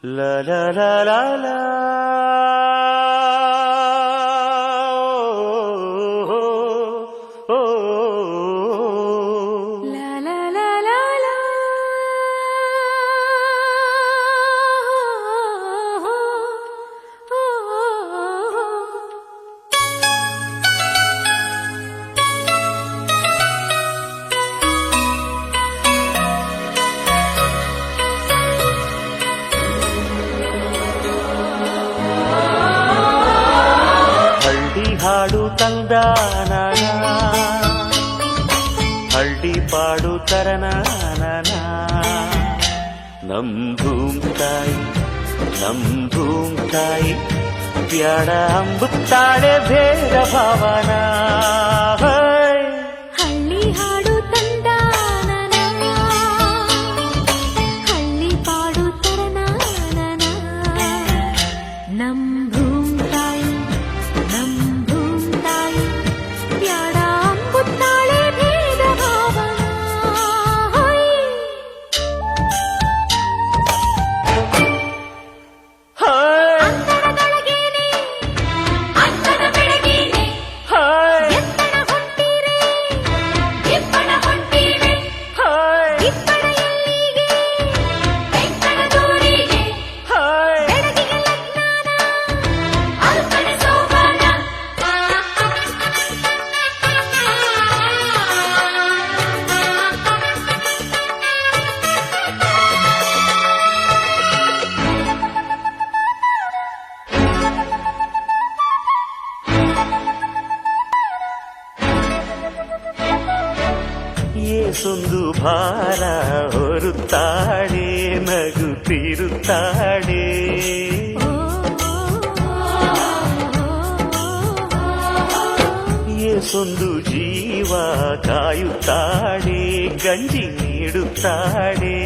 La la la la la. Oh, oh, oh, oh. La la la la la. Oh, oh, oh. ಹಳ್ಳಿ ಹಾಡು ತಂದಾನ ಹಳ್ಳಿ ಪಾಡು ತರನಾನ ನಮ್ ಭೂಮ್ ತಾಯಿ ಬ್ಯಾಡ ಅಂಬುತ್ತಾಳೆ ಭೇದ ಭಾವನ ಹಳ್ಳಿ ಹಾಡು ತಂದಾನನ ಹಳ್ಳಿ ಪಾಡು ತರನಾನನ ನಮ್ ಭೂಮ್ ತಾಯಿ ಬ್ಯಾಡ ಅಂಬುತ್ತಾಳೆ ಭೇದ ಭಾವನ ಅಂತರದೊಳಗೇನೆ ಅಂತದ ಬೆಳಗೇನೆ ಎತ್ತಡ ಹೊಂಟಿರೆ ಇಬ್ಬಣ ಹೊಂಟಿವೆ ಇಬ್ಬಣ ಎಲ್ಲಿಗೆ ಬೆಂಕಣ ದೂರಿಗೆ ಬೆಳಗಿಗೆ ಲಗ್ನಾನ ಅಲ್ಪನೆ ಸೋಬಾನ ಏಸೊಂದು ಭಾರ ಹೊರುತ್ತಾಳೆ ನಗುತ್ತಿರುತ್ತಾಳೆ ಏಸೊಂದು ಜೀವ ಕಾಯುತ್ತಾಳೆ ಗಂಜಿ ನೀಡುತ್ತಾಳೆ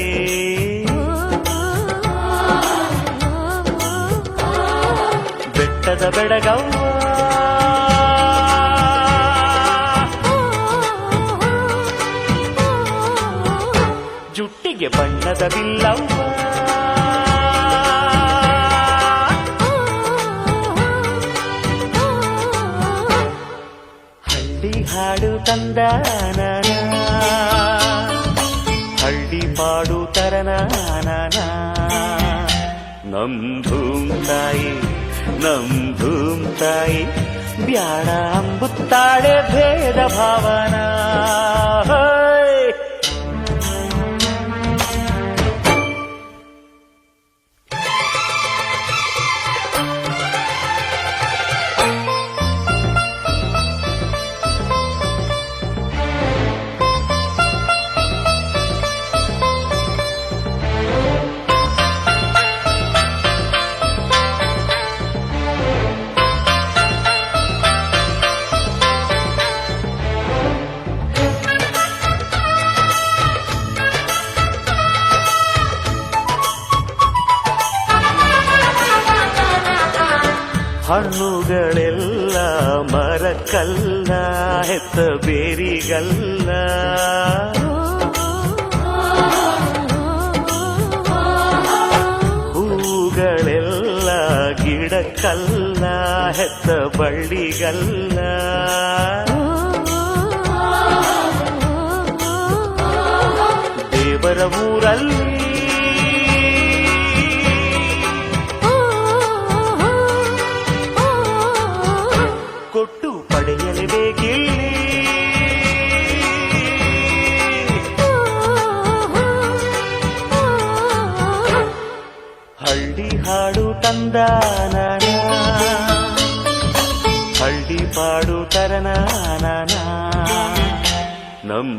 ಬೆಟ್ಟದ ಬೆಡಗವ್ವ ಜುಟ್ಟಿಗೆ ಬಣ್ಣದ ಬಿಲ್ಲವ್ವ ಹಳ್ಳಿ ಹಾಡು ತಂದಾನ ಹಳ್ಳಿ ಪಾಡು ತರನಾನ ನಮ್ ಭೂಮ್ ತಾಯಿ ಬ್ಯಾಡ ಅಂಬುತ್ತಾಳೆ ಭೇದ ಭಾವನ ಹಣ್ಣುಗಳೆಲ್ಲ ಮರಕ್ಕಲ್ಲ ಹೆತ್ತ ಬೇರಿಗಲ್ಲ ಹೂಗಳೆಲ್ಲ ಗಿಡಕ್ಕಲ್ಲ ಹೆತ್ತ ಬಳ್ಳಿಗಲ್ಲ ದೇವರ ಊರಲ್ಲಿ ಕೊಟ್ಟು ಪಡೆಯಲೇಬೇಕಿಲ್ಲಿ ಹಳ್ಳಿ ಹಾಡು ತಂದಾನ ಹಳ್ಳಿ ಪಾಡು ತರನಾನ ನಮ್